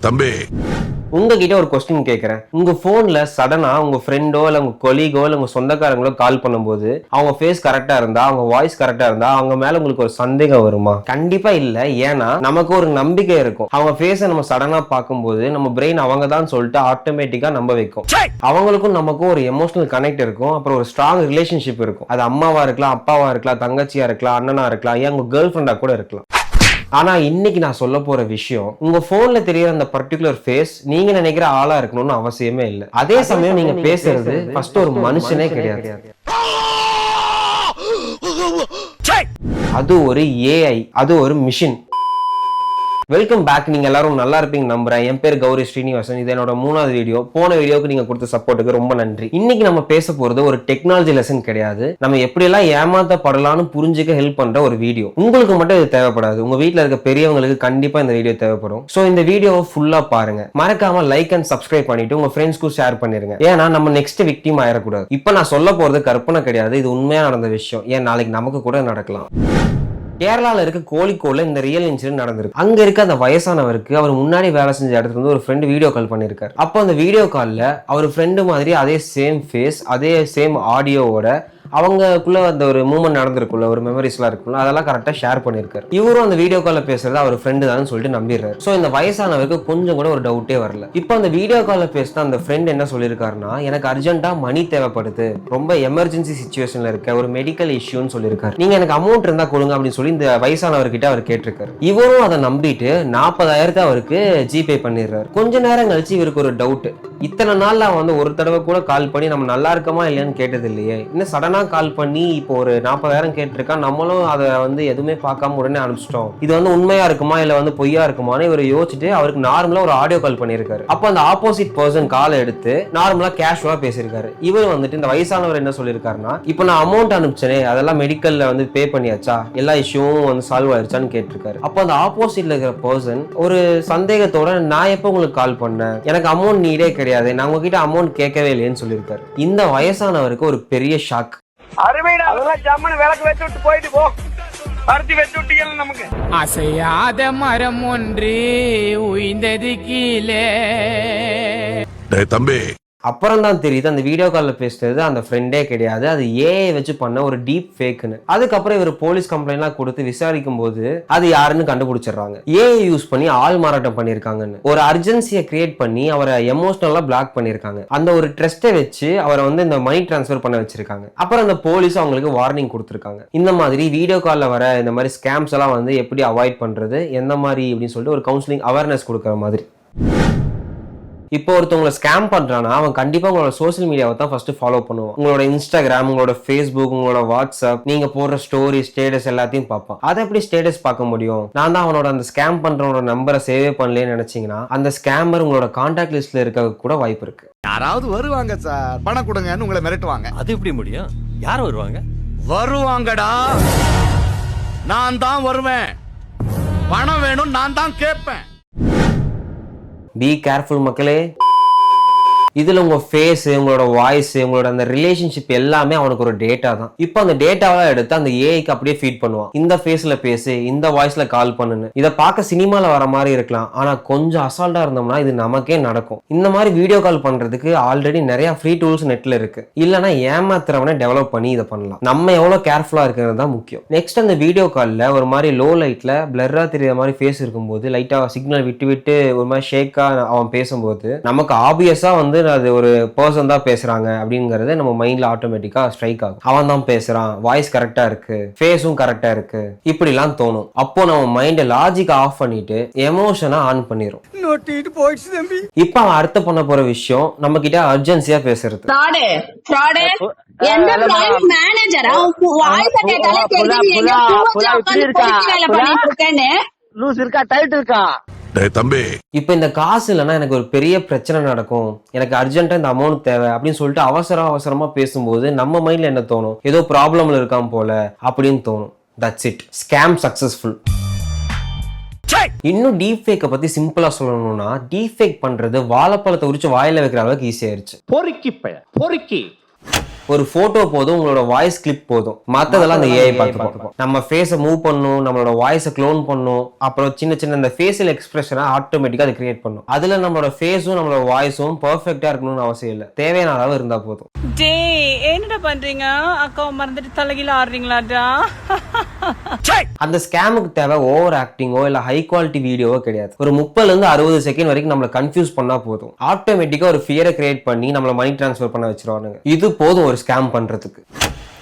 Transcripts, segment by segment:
தம்பி உங்ககிட்ட ஒரு கொஸ்டின் கேட்கறேன். உங்க போன்ல சடனா உங்க ஃப்ரெண்டோ இல்ல உங்க கொலீகோ இல்ல உங்க சொந்தக்காரங்களோ கால் பண்ணும்போது அவங்க ஃபேஸ் கரெக்டா இருந்தா, அவங்க வாய்ஸ் கரெக்டா இருந்தா, அவங்க மேல உங்களுக்கு ஒரு சந்தேகம் வருமா? கண்டிப்பா இல்ல. ஏன்னா நமக்கு ஒரு நம்பிக்கை இருக்கும். அவங்க ஃபேஸை நம்ம சடனா பார்க்கும்போது நம்ம பிரெயின் அவங்க தான் சொல்லிட்டு ஆட்டோமேட்டிக்கா நம்ப வைக்கும். அவங்களுக்கும் நமக்கும் ஒரு எமோஷனல் கனெக்ட் இருக்கும். அப்புறம் ஒரு ஸ்ட்ராங் ரிலேஷன்ஷிப் இருக்கும். அது அம்மாவா இருக்கலாம், அப்பாவா இருக்கலாம், தங்கச்சியா இருக்கலாம், அண்ணனா இருக்கலாம், ஏன் உங்க கேர்ள் ஃப்ரெண்டா கூட இருக்கலாம். ஆனா இன்னைக்கு நான் சொல்ல போற விஷயம், உங்க போன்ல தெரியற அந்த பர்டிகுலர் ஃபேஸ் நீங்க நினைக்கிற ஆளா இருக்கணும்னு அவசியமே இல்ல. அதே சமயம் நீங்க பேசுறது ஃபர்ஸ்ட் ஒரு மனுஷனே கிடையாது. அது ஒரு ஏஐ, அது ஒரு மிஷின். Welcome back. நீங்க எல்லாரும் நல்லா இருப்பீங்க நம்புறேன். என் பேர் கௌரி ஸ்ரீனிவாசன். இது என்னோட 3வது வீடியோ. போன வீடியோக்கு நீங்க கொடுத்த சப்போர்ட்டுக்கு ரொம்ப நன்றி. இன்னைக்கு நம்ம பேச போறது ஒரு டெக்னாலஜி லெசன் கிடையாது. நம்ம எப்படியெல்லாம் ஏமாத்தப்படலாம்னு புரிஞ்சுக்க ஹெல்ப் பண்ற ஒரு வீடியோ. உங்களுக்கு மட்டும் இது தேவைப்படாது, உங்க வீட்டுல இருக்க பெரியவங்களுக்கு கண்டிப்பா இந்த வீடியோ தேவைப்படும். சோ இந்த வீடியோவை ஃபுல்லா பாருங்க. மறக்காம லைக் அண்ட் சப்ஸ்கிரைப் பண்ணிட்டு உங்க ஃப்ரெண்ட்ஸ்க்கும் ஷேர் பண்ணிருங்க. ஏன்னா நம்ம நெக்ஸ்ட் விக்டிம் ஆயிடக்கூடாது. இப்ப நான் சொல்ல போறது கற்பனை கிடையாது, இது உண்மையா நடந்த விஷயம். ஏன் நாளைக்கு நமக்கு கூட நடக்கலாம். கேரளால இருக்க கோழிக்கோட்ல இந்த ரியல் இன்சிடென்ட் நடந்திருக்கு. அங்க இருக்க அந்த வயசானவருக்கு அவர் முன்னாடி வேலை செஞ்ச இடத்துல இருந்து ஒரு ஃப்ரெண்ட் வீடியோ கால் பண்ணிருக்காரு. அப்போ அந்த வீடியோ கால்ல அவர் ஃப்ரெண்டு மாதிரி அதே சேம் ஃபேஸ், அதே சேம் ஆடியோவோட அவங்களுக்குள்ள அந்த ஒரு மூமெண்ட் நடந்திருக்குள்ள, ஒரு மெமரிஸ்லாம் இருக்குல்ல, அதெல்லாம் கரெக்டா ஷேர் பண்ணிருக்காரு. இவரும் அந்த வீடியோ கால்ல பேசுறது அவர் ஃப்ரெண்டு தான் சொல்லிட்டு நம்பிடுறாரு. சோ இந்த வயசானவருக்கு கொஞ்சம் கூட ஒரு டவுட்டே வரல. இப்போ அந்த வீடியோ கால்ல பேசின அந்த ஃப்ரெண்ட் என்ன சொல்லியிருக்காருன்னா, எனக்கு அர்ஜென்ட்டா மணி தேவைப்படுது, ரொம்ப எமர்ஜென்சி சிச்சுவேஷன்ல இருக்க, ஒரு மெடிக்கல் இஷ்யூன்னு சொல்லியிருக்காரு. நீங்க எனக்கு அமௌண்ட் இருந்தா கொடுங்க அப்படின்னு சொல்லி இந்த வயசானவர்கிட்ட அவர் கேட்டிருக்காரு. இவரும் அதை நம்பிட்டு 40,000 அவருக்கு ஜிபே பண்ணிடுறாரு. கொஞ்ச நேரம் கழிச்சு இவருக்கு ஒரு டவுட், இத்தனை நாள்ல வந்து ஒரு தடவை கூட கால் பண்ணி நம்ம நல்லா இருக்கமா இல்லையான்னு கேட்டது இல்லையே, இன்னும் சடனா கால் பண்ணி இப்போ ஒரு 40,000 கேட்டிருக்கா, நம்மளும் அதை வந்து எதுவுமே பார்க்காம உடனே அனுப்பிச்சிட்டோம், இது வந்து உண்மையா இருக்குமா இல்ல வந்து பொய்யா இருக்குமான்னு இவர் யோசிச்சுட்டு அவருக்கு நார்மலா ஒரு ஆடியோ கால் பண்ணிருக்காரு. அப்போ அந்த ஆப்போசிட் பர்சன் காலை எடுத்து நார்மலா கேஷுவலா பேசியிருக்காரு. இவர் வந்துட்டு இந்த வயசானவர் என்ன சொல்லியிருக்காருன்னா, இப்போ நான் அமௌண்ட் அனுப்பிச்சேனே அதெல்லாம் மெடிக்கல்ல வந்து பே பண்ணியாச்சா, எல்லா இஷ்யூவும் வந்து சால்வ் ஆயிருச்சான்னு கேட்டிருக்காரு. அப்போ அந்த ஆப்போசிட்ல இருக்கிற பர்சன் ஒரு சந்தேகத்தோட, நான் எப்போ உங்களுக்கு கால் பண்ணேன், எனக்கு அமௌண்ட் நீடே கிடையாது, நான் உங்ககிட்ட அமௌண்ட் கேட்கவே இல்லையேன்னு சொல்லியிருக்காரு. இந்த வயசானவருக்கு ஒரு பெரிய ஷாக். அசையாத மரம் ஒன்று உயிர்ந்தது கீழே. தம்பி அப்புறம் தான் தெரியுது அந்த வீடியோ கால்ல பேசுறது அந்த ஃப்ரெண்டே கிடையாது, அது ஏஐ வச்சு பண்ண ஒரு டீப் ஃபேக்னு. அதுக்கப்புறம் இவர் போலீஸ் கம்ப்ளைண்ட்லாம் கொடுத்து விசாரிக்கும் போது அது யாருன்னு கண்டுபிடிச்சிடுறாங்க. ஏஐ யூஸ் பண்ணி ஆள் மாறாட்டம் பண்ணிருக்காங்கன்னு ஒரு அர்ஜென்சியை கிரியேட் பண்ணி அவரை எமோஷனலா பிளாக் பண்ணிருக்காங்க. அந்த ஒரு ட்ரஸ்ட்டை வச்சு அவரை வந்து இந்த மணி டிரான்ஸ்ஃபர் பண்ண வச்சிருக்காங்க. அப்புறம் அந்த போலீஸ் அவங்களுக்கு வார்னிங் கொடுத்துருக்காங்க. இந்த மாதிரி வீடியோ கால்ல வர இந்த மாதிரி ஸ்கேம்ஸ் எல்லாம் வந்து எப்படி அவாய்ட் பண்றது, எந்த மாதிரி அப்படின்னு சொல்லிட்டு ஒரு கவுன்சிலிங் அவேர்னஸ் கொடுக்குற மாதிரி. இப்போ ஒருத்தவங்களை ஸ்கேம் பண்றானா அவன் கண்டிப்பா உங்களோட சோசியல் மீடியாவை தான் ஃபர்ஸ்ட் ஃபாலோ பண்ணுவான். உங்களோட இன்ஸ்டாகிராம், உங்களோட ஃபேஸ்புக், உங்களோட வாட்ஸ்அப், நீங்க போடுற ஸ்டோரி, ஸ்டேட்டஸ் எல்லாத்தையும் பார்ப்பான். அதை எப்படி ஸ்டேட்டஸ் பார்க்க முடியும்? நான் தான் அவனோட அந்த ஸ்கேம் பண்றவனோட நம்பரை சேவே பண்ணலன்னு நினைச்சீங்கன்னா அந்த ஸ்கேமர் உங்களோட கான்டாக்ட் லிஸ்ட்ல இருக்க கூட வாய்ப்பு இருக்கு. யாராவது வருவாங்க சார், பணம் கொடுங்கன்னு உங்களை மிரட்டுவாங்க. அது எப்படி முடியும்? யார் வருவாங்க? வருவாங்கடா, நான் தான் வருவேன். பணம் வேணும், நான் தான் கேட்பேன். பி கேர்ஃபுல் மக்களே. இதுல உங்க ஃபேஸ், உங்களோட வாய்ஸ், உங்களோட அந்த ரிலேஷன்ஷிப் எல்லாமே அவனுக்கு ஒரு டேட்டா தான். இப்போ அந்த டேட்டாவெல்லாம் எடுத்து அந்த ஏஐக்கு அப்படியே ஃபீட் பண்ணுவான். இந்த ஃபேஸ்ல பேசு, இந்த வாய்ஸ்ல கால் பண்ணுன்னு. இதை பார்க்க சினிமால வர மாதிரி இருக்கலாம், ஆனா கொஞ்சம் அசால்ட்டா இருந்தோம்னா இது நமக்கே நடக்கும். இந்த மாதிரி வீடியோ கால் பண்றதுக்கு ஆல்ரெடி நிறைய ஃப்ரீ டூல்ஸ் நெட்ல இருக்கு. இல்லைன்னா ஏமாத்துறவனை டெவலப் பண்ணி இதை பண்ணலாம். நம்ம எவ்வளவு கேர்ஃபுல்லா இருக்கிறது தான் முக்கியம். நெக்ஸ்ட் அந்த வீடியோ கால்ல ஒரு மாதிரி லோ லைட்ல பிளர்ரா தெரியற மாதிரி ஃபேஸ் இருக்கும்போது, லைட்டா சிக்னல் விட்டு விட்டு ஒரு மாதிரி ஷேக்கா அவன் பேசும்போது நமக்கு ஆப்வியஸா வந்து அது ஒரு பர்சன் தான் பேசுறாங்க அப்படிங்கறது நம்ம மைண்ட்ல ஆட்டோமேட்டிக்கா ஸ்ட்ரைக் ஆகும். அவன் தான் பேசுறான், வாய்ஸ் கரெக்டா இருக்கு, ஃபேஸும் கரெக்டா இருக்கு, இப்படிலாம் தோணும். அப்போ நம்ம மைண்ட லாஜிக் ஆஃப் பண்ணிட்டு எமோஷனா ஆன் பண்ணிரும். இப்ப அவன் அடுத்து பண்ண போற விஷயம் நம்ம கிட்ட அர்ஜென்சியா பேசுறது. தம்பி இப்ப இந்த காசு இல்லைன்னா எனக்கு ஒரு பெரிய பிரச்சனை நடக்கும், எனக்கு அர்ஜென்ட்டா இந்த அமௌண்ட் தேவை அப்படின்னு சொல்லிட்டு அவசரமா பேசும்போது நம்ம மைண்ட்ல என்ன தோணும்? ஏதோ ப்ராப்ளம்ல இருக்கான் போல அப்படின்னு தோணும். That's it, scam successful. இன்னும் டீப் ஃபேக்கை பத்தி சிம்பிளா சொல்லணும்னா, டீப் ஃபேக் பண்றது வாழைப்பழத்தை உரிச்சு வாயில வைக்கிற அளவுக்கு ஈஸியாயிருச்சு. பொறுக்கி ஒரு போட்டோ போதும், உங்களோட வாய்ஸ் கிளிப் போதும், மத்ததெல்லாம் அந்த ஏஐ பார்த்துக்கும். நம்ம ஃபேஸை மூவ் பண்ணும், நம்மளோட வாய்ஸை க்ளோன் பண்ணும், அப்புறம் சின்ன சின்ன இந்த ஃபேஷியல் எக்ஸ்பிரஷனை ஆட்டோமேட்டிக்கா அது கிரியேட் பண்ணும். அதுல நம்மளோட ஃபேஸும் நம்மளோட வாய்ஸும் பெர்ஃபெக்ட்டா இருக்கணும்னு அவசியம் இல்லை, தேவையான அளவு இருந்தா போதும். என்னடா பண்றீங்க? அக்காவை மறந்துட்டு தலைகீழ ஆடுறீங்களாடா? அந்த ஸ்கேமுக்கு தேவை ஓவர் ஆக்டிங்கோ இல்ல ஹை குவாலிட்டி வீடியோவோ கிடையாது. ஒரு 30 to 60 செகண்ட் வரைக்கும் நம்மள கன்ஃபியூஸ் பண்ணா போதும், ஆட்டோமேட்டிக்கா ஒரு ஃபியரை கிரியேட் பண்ணி நம்மள மணி டிரான்ஸ்ஃபர் பண்ண வச்சிருவானுங்க. இது போதும் ஒரு ஸ்கேம் பண்றதுக்கு.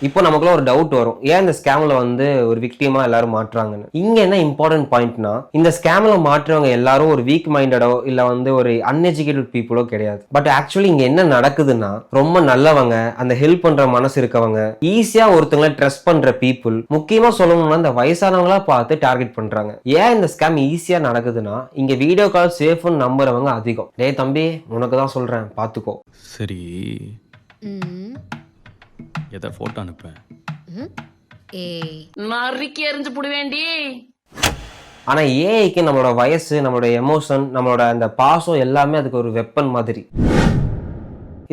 இப்போ நமக்குள்ள ஒரு டவுட் வரும், ஏன் இந்த ஸ்கேம்ல வந்து ஒரு விக்டிமா எல்லாரும் மாட்டுறாங்கன்னு. இங்க என்ன இம்பார்ட்டன்ட் பாயிண்ட்னா, இந்த ஸ்கேம்ல மாற்றுறவங்க எல்லாரும் ஒரு வீக் மைண்டடோ இல்ல வந்து ஒரு அன்எஜுகேட்டட் பீப்புளோ கிடையாது. பட் ஆக்சுவலி இங்க என்ன நடக்குதுன்னா, ரொம்ப நல்லவங்க, அந்த ஹெல்ப் பண்ற மனசு இருக்கவங்க, ஈஸியா ஒருத்தங்களை ட்ரஸ்ட் பண்ற பீப்புள், முக்கியமா சொல்லணும்னா இந்த வயசானவங்களா பார்த்து டார்கெட் பண்றாங்க. ஏன் இந்த ஸ்கேம் ஈஸியா நடக்குதுன்னா, இங்க வீடியோ கால் சேஃப்னு நம்புறவங்க அதிகம். டேய் தம்பி, உனக்கு தான் சொல்றேன், பாத்துக்கோ. சரி, எதை போட்டோ அனுப்பேன்? நறுக்கி எறிஞ்சு புடுவேண்டி. ஆனா ஏஐக்கு நம்மளோட வயசு, நம்மளோட எமோஷன், நம்மளோட அந்த பாசம் எல்லாமே அதுக்கு ஒரு வெப்பன் மாதிரி.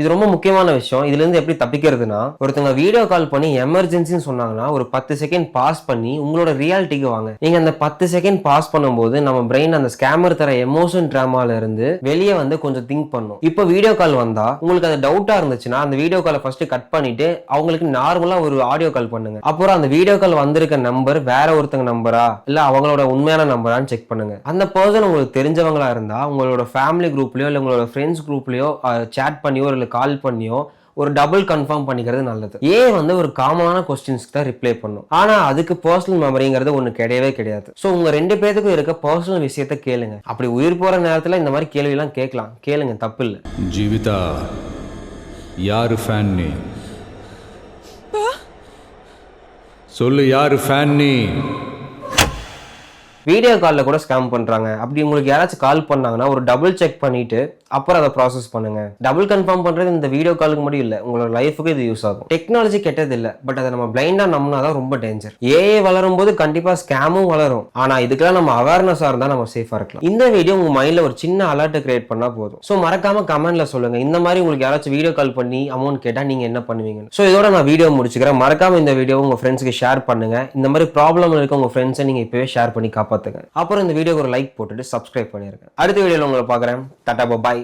இது ரொம்ப முக்கியமான விஷயம். இதுல இருந்து எப்படி தப்பிக்கிறதுனா, ஒருத்தங்க வீடியோ கால் பண்ணி எமர்ஜென்சின்னு சொன்னாங்கன்னா ஒரு 10 செகண்ட் பாஸ் பண்ணி உங்களோட ரியாலிட்டிக்கு வாங்க. நீங்க அந்த 10 செகண்ட் பாஸ் பண்ணும்போது நம்ம பிரெயின் அந்த ஸ்கேமர் தர எமோஷன் டிராமால இருந்து வெளியே வந்து கொஞ்சம் திங்க் பண்ணும். இப்போ வீடியோ கால் வந்தா உங்களுக்கு அது டவுட்டா இருந்துச்சுன்னா அந்த வீடியோ காலை ஃபர்ஸ்ட் கட் பண்ணிட்டு அவங்களுக்கு நார்மலா ஒரு ஆடியோ கால் பண்ணுங்க. அப்புறம் அந்த வீடியோ கால் வந்திருக்க நம்பர் வேற ஒருத்தங்க நம்பரா இல்ல அவங்களோட உண்மையான நம்பரான்னு செக் பண்ணுங்க. அந்த பர்சன் உங்களுக்கு தெரிஞ்சவங்களா இருந்தா உங்களோட ஃபேமிலி குரூப்லயோ இல்ல உங்களோட ஃப்ரெண்ட்ஸ் குரூப்லயோ சேட் பண்ணியோ கால் பண்ணியோ ஒரு டபுள் கன்ஃபார்ம் பண்ணிக்கிறது நல்லது. வந்து ஒரு காமனான கொஸ்டின்ஸ்க்கு தான் ரிப்ளை பண்ணும், ஆனா அதுக்கு பர்சனல் மெமரிங்கிறது ஒண்ணு கிடையவே கிடையாது. சோ உங்க 2 பேருக்கும் இருக்க பர்சனல் விஷயத்த கேளுங்க. அப்படி உயிர் போற நேரத்துல இந்த மாதிரி கேள்வி எல்லாம் கேட்கலாம், கேளுங்க, தப்பு இல்ல. ஜீவிதா, யாரு ஃபேன் நீ? சொல்லு, யாரு ஃபேன் நீ? வீடியோ காலில் கூட ஸ்கேம் பண்றாங்க. அப்படி உங்களுக்கு யாராச்சும் கால் பண்ணாங்கன்னா ஒரு டபுள் செக் பண்ணிட்டு அப்புறம் அதை ப்ராசஸ் பண்ணுங்க. டபுள் கன்ஃபார்ம் பண்றது இந்த வீடியோ காலுக்கு மட்டும் இல்ல, உங்களோட லைஃபுக்கு இது யூஸ் ஆகும். டெக்னாலஜி கெட்டது இல்ல, பட் அதை நம்ம பிளைண்டா நம்பினாதான் ரொம்ப டேஞ்சர். ஏஐ வளரும் போது கண்டிப்பா ஸ்கேமும் வளரும், ஆனா இதுக்கெல்லாம் நம்ம அவேர்னஸா இருந்தா நம்ம சேஃபா இருக்கலாம். இந்த வீடியோ உங்க மைண்ட்ல ஒரு சின்ன அலர்ட் கிரியேட் பண்ணா போதும். சோ மறக்காம கமெண்ட்ல சொல்லுங்க, இந்த மாதிரி உங்களுக்கு யாராச்சும் வீடியோ கால் பண்ணி அமௌண்ட் கேட்டா நீங்க என்ன பண்ணுவீங்க. சோ இதோட நான் வீடியோ முடிச்சுக்கிறேன். மறக்காம இந்த வீடியோ உங்க ஃப்ரெண்ட்ஸ்க்கு ஷேர் பண்ணுங்க. இந்த மாதிரி ப்ராப்ளம் இருக்க உங்க ஃப்ரெண்ட்ஸை நீங்க இப்பவே ஷேர் பண்ணி காப்பாத்துங்க. அப்புறம் இந்த வீடியோக்கு ஒரு லைக் போட்டுட்டு சப்ஸ்கிரைப் பண்ணிருங்க. அடுத்த வீடியோல உங்களை பாக்குறேன். டாடா, பாய்.